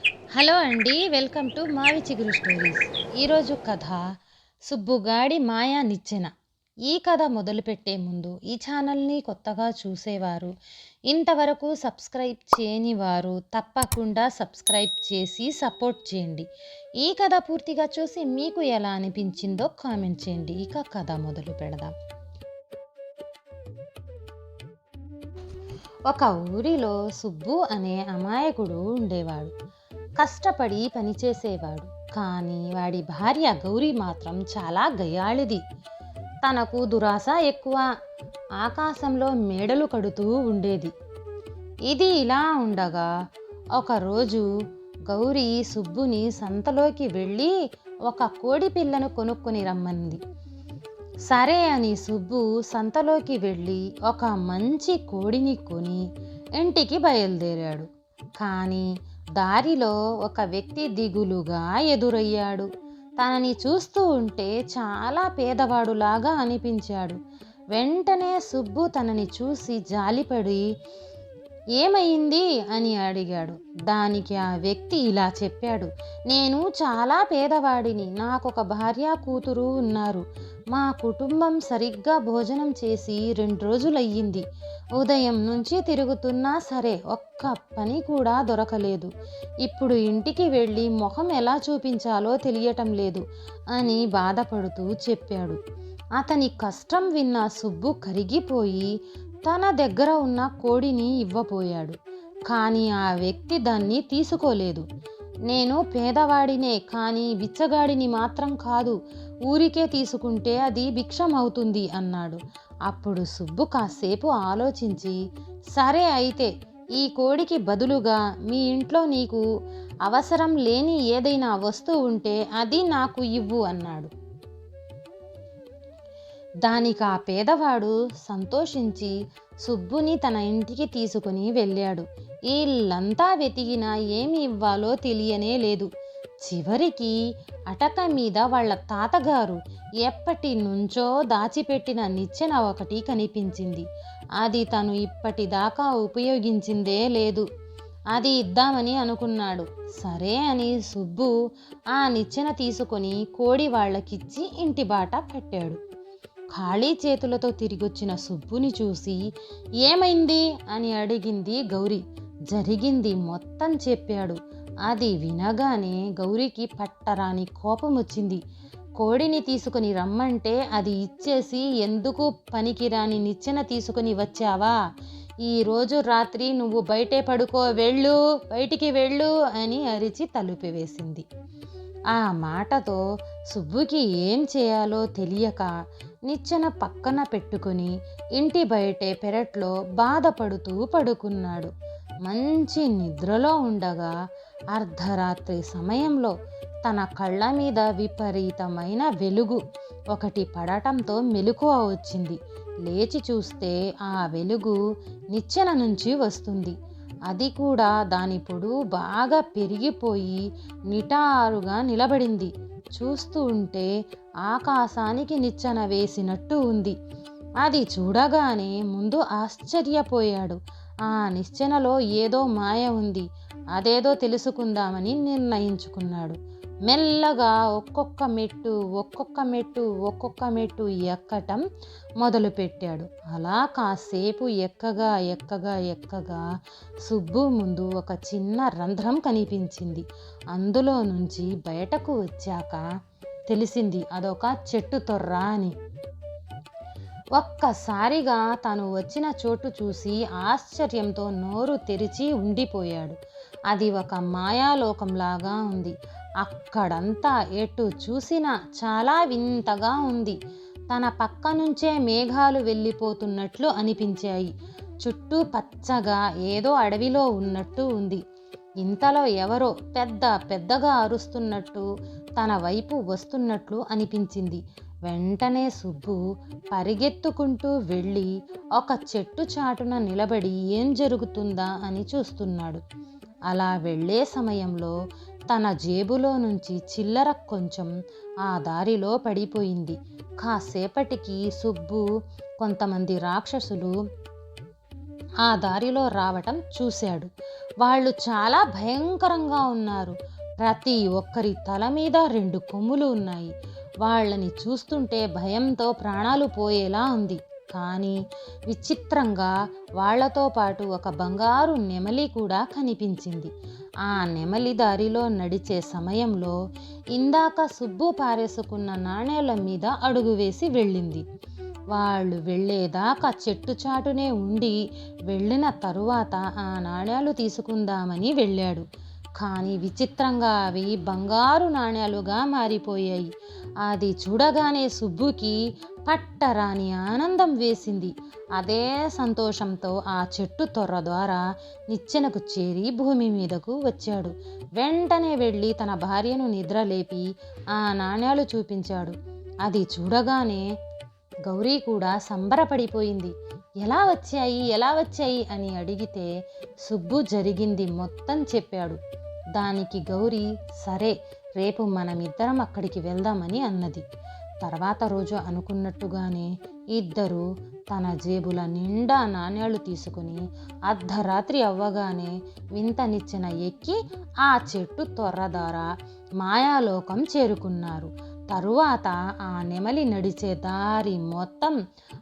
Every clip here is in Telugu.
హలో అండి. వెల్కమ్ టు మావి చిగురు స్టోరీస్. ఈరోజు కథ సుబ్బుగాడి మాయా నిచ్చెన. ఈ కథ మొదలుపెట్టే ముందు ఈ ఛానల్ని కొత్తగా చూసేవారు, ఇంతవరకు సబ్స్క్రైబ్ చేయని వారు తప్పకుండా సబ్స్క్రైబ్ చేసి సపోర్ట్ చేయండి. ఈ కథ పూర్తిగా చూసి మీకు ఎలా అనిపించిందో కామెంట్ చేయండి. ఇక కథ మొదలు పెడదాం. ఒక ఊరిలో సుబ్బు అనే అమాయకుడు ఉండేవాడు. కష్టపడి పనిచేసేవాడు. కానీ వాడి భార్య గౌరీ మాత్రం చాలా గయ్యాళిది. తనకు దురాశ ఎక్కువ. ఆకాశంలో మేడలు కడుతూ ఉండేది. ఇది ఇలా ఉండగా ఒకరోజు గౌరీ సుబ్బుని సంతలోకి వెళ్ళి ఒక కోడి పిల్లను కొనుక్కొని రమ్మంది. సరే అని సుబ్బు సంతలోకి వెళ్ళి ఒక మంచి కోడిని కొని ఇంటికి బయలుదేరాడు. కానీ దారిలో ఒక వ్యక్తి దిగులుగా ఎదురయ్యాడు. తనని చూస్తూ ఉంటే చాలా పేదవాడులాగా అనిపించాడు. వెంటనే సుబ్బు తనని చూసి జాలిపడి ఏమైంది అని అడిగాడు. దానికి ఆ వ్యక్తి ఇలా చెప్పాడు. నేను చాలా పేదవాడిని. నాకొక భార్య కూతురు ఉన్నారు. మా కుటుంబం సరిగ్గా భోజనం చేసి 2 రోజులయ్యింది. ఉదయం నుంచి తిరుగుతున్నా సరే ఒక్క పని కూడా దొరకలేదు. ఇప్పుడు ఇంటికి వెళ్ళి మొహం ఎలా చూపించాలో తెలియటం లేదు అని బాధపడుతూ చెప్పాడు. అతని కష్టం విన్న సుబ్బు కరిగిపోయి తన దగ్గర ఉన్న కోడిని ఇవ్వబోయాడు. కానీ ఆ వ్యక్తి దాన్ని తీసుకోలేదు. నేను పేదవాడినే, కానీ బిచ్చగాడిని మాత్రం కాదు. ఊరికే తీసుకుంటే అది భిక్షం అవుతుంది అన్నాడు. అప్పుడు సుబ్బు కాసేపు ఆలోచించి, సరే అయితే ఈ కోడికి బదులుగా మీ ఇంట్లో నీకు అవసరం లేని ఏదైనా వస్తువు ఉంటే అది నాకు ఇవ్వు అన్నాడు. దానికి ఆ పేదవాడు సంతోషించి సుబ్బుని తన ఇంటికి తీసుకుని వెళ్ళాడు. ఇల్లంతా వెతికినా ఏమి ఇవ్వాలో తెలియనే లేదు. చివరికి అటక మీద వాళ్ళ తాతగారు ఎప్పటి నుంచో దాచిపెట్టిన నిచ్చెన ఒకటి కనిపించింది. అది తను ఇప్పటిదాకా ఉపయోగించిందే లేదు. అది ఇద్దామని అనుకున్నాడు. సరే అని సుబ్బు ఆ నిచ్చెన తీసుకొని కోడి వాళ్ళకిచ్చి ఇంటి బాట పట్టాడు. ఖాళీ చేతులతో తిరిగొచ్చిన సుబ్బుని చూసి ఏమైంది అని అడిగింది గౌరీ. జరిగింది మొత్తం చెప్పాడు. అది వినగానే గౌరీకి పట్టరాని కోపం వచ్చింది. కోడిని తీసుకుని రమ్మంటే అది ఇచ్చేసి ఎందుకు పనికిరాని నిచ్చెన తీసుకుని వచ్చావా? ఈరోజు రాత్రి నువ్వు బయటే పడుకో, వెళ్ళు, బయటికి వెళ్ళు అని అరిచి తలుపు వేసింది. ఆ మాటతో సుబ్బుకి ఏం చేయాలో తెలియక నిచ్చెన పక్కన పెట్టుకుని ఇంటి బయటే పెరట్లో బాధపడుతూ పడుకున్నాడు. మంచి నిద్రలో ఉండగా అర్ధరాత్రి సమయంలో తన కళ్ళ మీద విపరీతమైన వెలుగు ఒకటి పడటంతో మెలకువ వచ్చింది. లేచి చూస్తే ఆ వెలుగు నిచ్చెన నుంచి వస్తుంది. అది కూడా దాని పొడవు బాగా పెరిగిపోయి నిటారుగా నిలబడింది. చూస్తూ ఉంటే ఆకాశానికి నిచ్చెన వేసినట్టు ఉంది. అది చూడగానే ముందు ఆశ్చర్యపోయాడు. ఆ నిచ్చెనలో ఏదో మాయ ఉంది. అదేదో తెలుసుకుందామని నిర్ణయించుకున్నాడు. మెల్లగా ఒక్కొక్క మెట్టు ఎక్కటం మొదలుపెట్టాడు. అలా కాసేపు ఎక్కగా సుబ్బు ముందు ఒక చిన్న రంధ్రం కనిపించింది. అందులో నుంచి బయటకు వచ్చాక తెలిసింది అదొక చెట్టు తొర్ర అని. ఒక్కసారిగా తను వచ్చిన చోటు చూసి ఆశ్చర్యంతో నోరు తెరిచి ఉండిపోయాడు. అది ఒక మాయాలోకంలాగా ఉంది. అక్కడంతా ఎటు చూసినా చాలా వింతగా ఉంది. తన పక్క నుంచే మేఘాలు వెళ్ళిపోతున్నట్లు అనిపించాయి. చుట్టూ పచ్చగా ఏదో అడవిలో ఉన్నట్టు ఉంది. ఇంతలో ఎవరో పెద్దగా అరుస్తున్నట్టు తన వైపు వస్తున్నట్లు అనిపించింది. వెంటనే సుబ్బు పరిగెత్తుకుంటూ వెళ్ళి ఒక చెట్టు చాటున నిలబడి ఏం జరుగుతుందా అని చూస్తున్నాడు. అలా వెళ్ళే సమయంలో తన జేబులో నుంచి చిల్లర కొంచెం ఆ దారిలో పడిపోయింది. కాసేపటికి సుబ్బు కొంతమంది రాక్షసులు ఆ దారిలో రావటం చూశాడు. వాళ్ళు చాలా భయంకరంగా ఉన్నారు. ప్రతి ఒక్కరి తల మీద 2 కొమ్ములు ఉన్నాయి. వాళ్ళని చూస్తుంటే భయంతో ప్రాణాలు పోయేలా ఉంది. కానీ విచిత్రంగా వాళ్ళతో పాటు ఒక బంగారు నెమలి కూడా కనిపించింది. ఆ నెమలి దారిలో నడిచే సమయంలో ఇందాక సుబ్బు పారేసుకున్న నాణేల మీద అడుగు వేసి వెళ్ళింది. వాళ్ళు వెళ్ళేదాకా చెట్టు చాటునే ఉండి వెళ్ళిన తరువాత ఆ నాణేలు తీసుకుందామని వెళ్ళాడు. కానీ విచిత్రంగా అవి బంగారు నాణేలుగా మారిపోయాయి. అది చూడగానే సుబ్బుకి పట్టరాని ఆనందం వేసింది. అదే సంతోషంతో ఆ చెట్టు తొర్ర ద్వారా నిచ్చెనకు చేరి భూమి మీదకు వచ్చాడు. వెంటనే వెళ్ళి తన భార్యను నిద్రలేపి ఆ నాణేలు చూపించాడు. అది చూడగానే గౌరీ కూడా సంబరపడిపోయింది. ఎలా వచ్చాయి అని అడిగితే సుబ్బు జరిగింది మొత్తం చెప్పాడు. దానికి గౌరీ సరే రేపు మనమిద్దరం అక్కడికి వెళ్దామని అన్నది. తర్వాత రోజు అనుకున్నట్టుగానే ఇద్దరు తన జేబుల నిండా నాణేలు తీసుకుని అర్ధరాత్రి అవ్వగానే వింత నిచ్చెన ఎక్కి ఆ చెట్టు తొర్ర ద్వారా మాయాలోకం చేరుకున్నారు. తరువాత ఆ నెమలి నడిచే దారి మొత్తం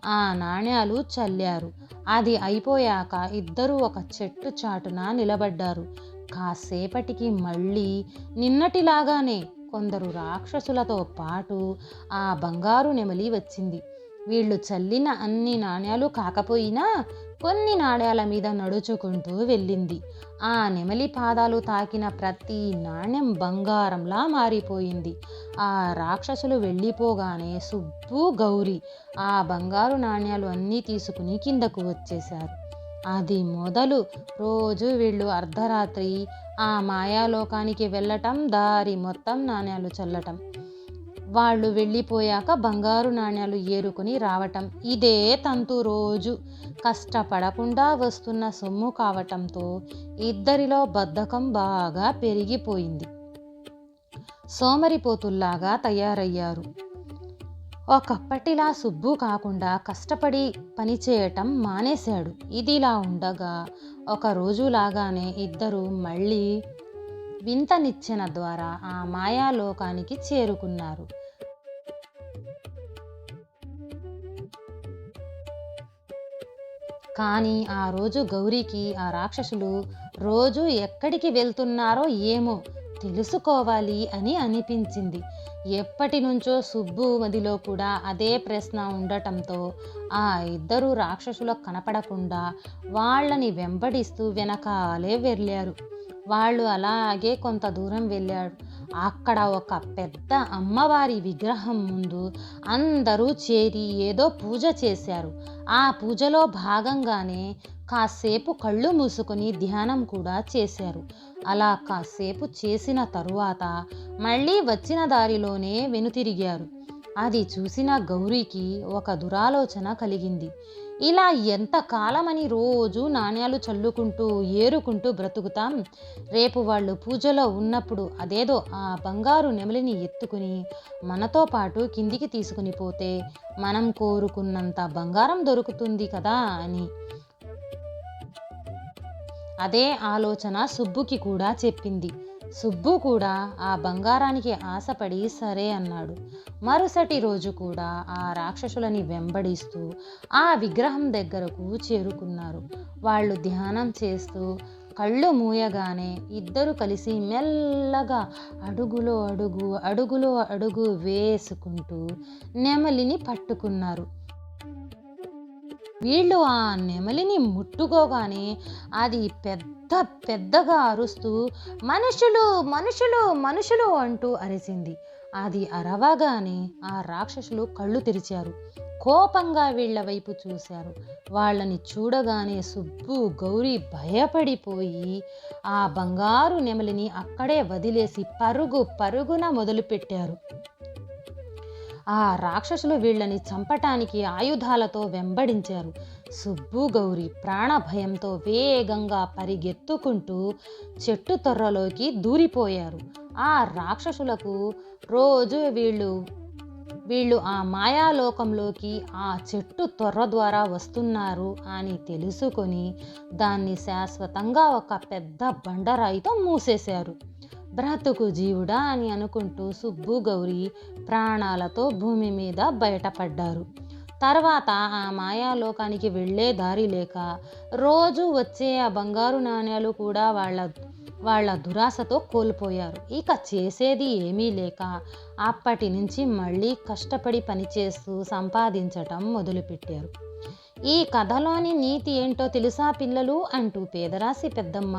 ఆ నాణేలు చల్లారు. అది అయిపోయాక ఇద్దరూ ఒక చెట్టు చాటున నిలబడ్డారు. కాసేపటికి మళ్ళీ నిన్నటిలాగానే కొందరు రాక్షసులతో పాటు ఆ బంగారు నెమలి వచ్చింది. వీళ్ళు చల్లిన అన్ని నాణేలు కాకపోయినా కొన్ని నాణేల మీద నడుచుకుంటూ వెళ్ళింది. ఆ నెమలి పాదాలు తాకిన ప్రతి నాణ్యం బంగారంలా మారిపోయింది. ఆ రాక్షసులు వెళ్ళిపోగానే సుబ్బు గౌరీ ఆ బంగారు నాణ్యాలు అన్నీ తీసుకుని కిందకు వచ్చేశారు. అది మొదలు రోజు వీళ్ళు అర్ధరాత్రి ఆ మాయాలోకానికి వెళ్ళటం, దారి మొత్తం నాణ్యాలు చల్లటం, వాళ్ళు వెళ్ళిపోయాక బంగారు నాణ్యాలు ఏరుకొని రావటం, ఇదే తంతు రోజు. కష్టపడకుండా వస్తున్న సొమ్ము కావటంతో ఇద్దరిలో బద్ధకం బాగా పెరిగిపోయింది. సోమరిపోతుల్లాగా తయారయ్యారు. ఒకప్పటిలా సుబ్బు కాకుండా కష్టపడి పనిచేయటం మానేశాడు. ఇదిలా ఉండగా ఒక రోజులాగానే ఇద్దరు మళ్ళీ వింత నిచ్చెన ద్వారా ఆ మాయాలోకానికి చేరుకున్నారు. కానీ ఆ రోజు గౌరీకి ఆ రాక్షసులు రోజు ఎక్కడికి వెళ్తున్నారో ఏమో తెలుసుకోవాలి అని అనిపించింది. ఎప్పటి నుంచో సుబ్బు మదిలో కూడా అదే ప్రశ్న ఉండటంతో ఆ ఇద్దరు రాక్షసులకు కనపడకుండా వాళ్ళని వెంబడిస్తూ వెనకాలే వెళ్ళారు. వాళ్ళు అలాగే కొంత దూరం వెళ్ళారు. అక్కడ ఒక పెద్ద అమ్మవారి విగ్రహం ముందు అందరూ చేరి ఏదో పూజ చేశారు. ఆ పూజలో భాగంగానే కాసేపు కళ్ళు మూసుకొని ధ్యానం కూడా చేశారు. అలా కాసేపు చేసిన తరువాత మళ్ళీ వచ్చిన దారిలోనే వెనుతిరిగారు. అది చూసిన గౌరీకి ఒక దురాలోచన కలిగింది. ఇలా ఎంతకాలమని రోజు నాణ్యాలు చల్లుకుంటూ ఏరుకుంటూ బ్రతుకుతాం? రేపు వాళ్ళు పూజలో ఉన్నప్పుడు అదేదో ఆ బంగారు నెమలిని ఎత్తుకుని మనతో పాటు కిందికి తీసుకుని పోతే మనం కోరుకున్నంత బంగారం దొరుకుతుంది కదా అని. అదే ఆలోచన సుబ్బుకి కూడా చెప్పింది. సుబ్బు కూడా ఆ బంగారానికి ఆశపడి సరే అన్నాడు. మరుసటి రోజు కూడా ఆ రాక్షసులని వెంబడిస్తూ ఆ విగ్రహం దగ్గరకు చేరుకున్నారు. వాళ్ళు ధ్యానం చేస్తూ కళ్ళు మూయగానే ఇద్దరు కలిసి మెల్లగా అడుగులో అడుగు వేసుకుంటూ నెమలిని పట్టుకున్నారు. వీళ్ళు ఆ నెమలిని ముట్టుకోగానే అది పెద్దగా అరుస్తూ మనుషులు మనుషులు మనుషులు అంటూ అరిచింది. అది అరవగానే ఆ రాక్షసులు కళ్ళు తెరిచారు. కోపంగా వీళ్ల వైపు చూశారు. వాళ్ళని చూడగానే సుబ్బు గౌరీ భయపడిపోయి ఆ బంగారు నెమలిని అక్కడే వదిలేసి పరుగున మొదలుపెట్టారు. ఆ రాక్షసులు వీళ్ళని చంపటానికి ఆయుధాలతో వెంబడించారు. సుబ్బు గౌరీ ప్రాణ భయంతో వేగంగా పరిగెత్తుకుంటూ చెట్టు తొర్రలోకి దూరిపోయారు. ఆ రాక్షసులకు రోజు వీళ్ళు వీళ్ళు ఆ మాయాలోకంలోకి ఆ చెట్టు తొర్ర ద్వారా వస్తున్నారు అని తెలుసుకొని దాన్ని శాశ్వతంగా ఒక పెద్ద బండరాయితో మూసేశారు. బ్రతుకు జీవుడా అని అనుకుంటూ సుబ్బు గౌరీ ప్రాణాలతో భూమి మీద బయటపడ్డారు. తర్వాత ఆ మాయాలోకానికి వెళ్ళే దారి లేక రోజు వచ్చే ఆ బంగారు నాణేలు కూడా వాళ్ళ దురాశతో కోల్పోయారు. ఇక చేసేది ఏమీ లేక అప్పటి నుంచి మళ్ళీ కష్టపడి పనిచేస్తూ సంపాదించటం మొదలుపెట్టారు. ఈ కథలోని నీతి ఏంటో తెలుసా పిల్లలు అంటూ పేదరాశి పెద్దమ్మ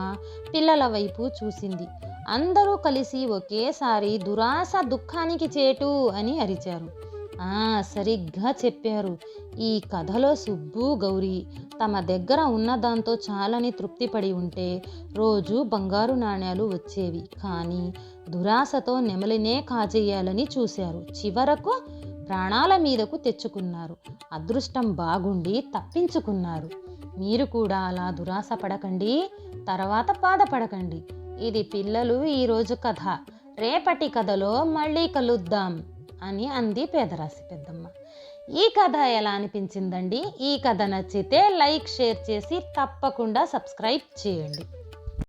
పిల్లల వైపు చూసింది. అందరూ కలిసి ఒకేసారి దురాశ దుఃఖానికి చేటు అని అరిచారు. సరిగ్గా చెప్పారు. ఈ కథలో సుబ్బు గౌరీ తమ దగ్గర ఉన్నదాంతో చాలని తృప్తిపడి ఉంటే రోజు బంగారు నాణేలు వచ్చేవి. కానీ దురాశతో నెమలినే కాజేయాలని చూశారు. చివరకు ప్రాణాల మీదకు తెచ్చుకున్నారు. అదృష్టం బాగుండి తప్పించుకున్నారు. మీరు కూడా అలా దురాశ పడకండి, తర్వాత బాధపడకండి. ఇది పిల్లలు ఈరోజు కథ. రేపటి కథలో మళ్ళీ కలుద్దాం అని అంది పేదరాశి పెద్దమ్మ. ఈ కథ ఎలా అనిపించిందండి? ఈ కథ నచ్చితే లైక్, షేర్ చేసి తప్పకుండా సబ్స్క్రైబ్ చేయండి.